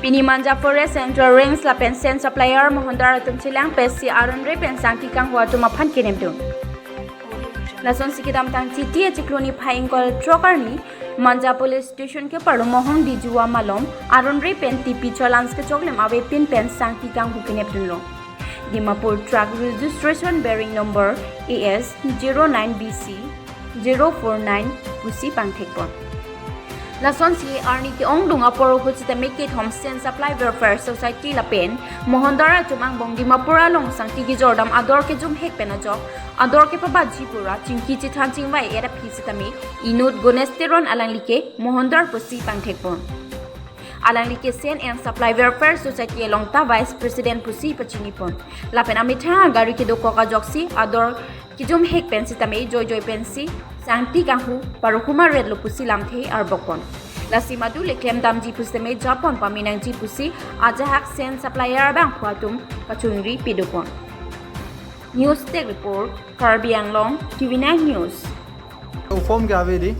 Pini Manja Forest Central Range la pensen supplier mohondar atum chilang pesi Aronre pen Sangti kanghu atum aphan kenep dun. Lason sikidam tang citi cikloni phaingkol trokarni Manja Police Station ke paru mohong di juwa malom Aronre pen tipi cholans ke choklem awe pin pen Sangti kanghu kenep dun lo. Dimapur truck registration bearing number AS 09BC 049 Pusi Pangthekpon. Lason si Arni ki ong dunga poro huchita make it home sen supply welfare society la pen mohondara chumang bong Dimapura long Sangti ki jordam ador ke jum hek pen jo ador ke pa jipura chingki chithan chingwai era phisitami inut gonesteron alanglike mohondar Pusi Pangthekpon. Alanglike sen and supply welfare society along ta vice president Pusi Pachinipon. La pen amitha gari ke doko ka joksi ador kijum hek pen sitame joy pensi Sangti kanghu paruhuma red lo Pusi lamthe arbokon. La simadu le klem damji puseme japon paminang ji Pusi ajahak sen supplier bang phuatum kachungri pidukon. News Tech report Karbi Anglong TV9 News. Form ke ave di?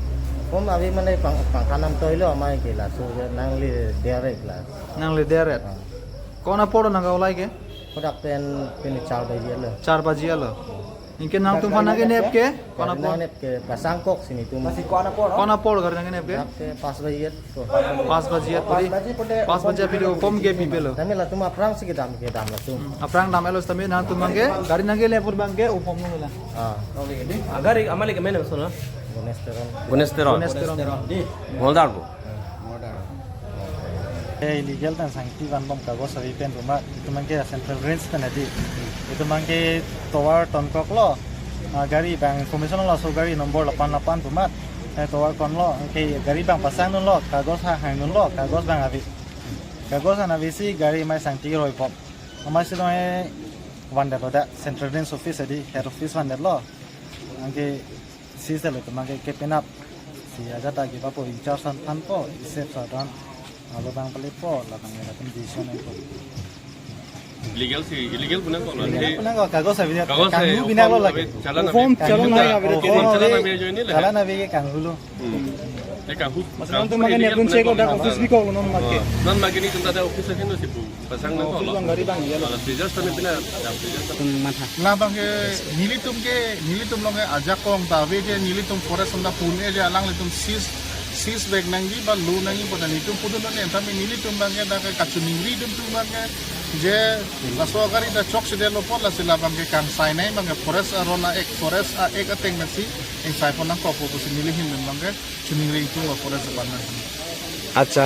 Form ave mana pangkanam toilo amai ke la so nangli direct la. Nangli direct. Kona podo nanga ulai ke? Kodak pen 4 bajia la. 4 bajia lo. Inke nang tum fana ke nep ke? Kona podo nep ke pasangkok sini tu. Masih kona podo. Kona podo gar nang nep ke? 5 bajia. 5 bajia pori. 5 bajia video form ke pipelo. Kami la tuma prang sik dam ke dam la tu. Aprang dam elos tami nang tum mangke gari nang ke lepur bangke upom nu la. Agari amali ke mana maksudnya? Gonesteron. Moldarbo. Illegal dan Sangti van bom kagos sabi pen rumah itu mangke central range tan adi itu mangke tower tonkok lo gari bang information lo so gari nomor 88 tumat tower kon lo ke gari bang pasang nun lo kagos hang nun lo kagos bang abi kagos an abi si gari mai Sangti roi pop amai si noi wonder lo da central range office adi head office wonder lo angke si selo itu mangke ke penap si aja ta ki papo incharge san po isep sadan Alo bang pelipo, lapang ada condition itu. Illegal punya kok nanti. Punya kok kagos sabi dia. Kagos Kanghu bina lo lagi. Form calon nabi abis Jalan nabi aja ini lah. Jalan nabi ke kanghu lo. Kanghu. Masalah tu makan ni pun cek dah office ni kau non market. Non market ni tempat ada office aja sih bu. Pasang nak kok. Bang gari bang ya. Kalau sejarah kami pernah. ना बंगे नीली तुम लोग आजा कोंग तावे जे नीली तुम फॉरेस्ट अंदा पुणे जे अलांग ले तुम sis bag nangi ba lu nangi pada nitum pudu nangi entami nili tuh bangke da ke kacu ningri tuh bangke je laso agari da chok sede lo pon la sila bangke kan sai nai bangke forest arona ek forest a ek ateng nasi en sai pon nang kopo ku nili hin bangke chuningri itu forest bangke Acha.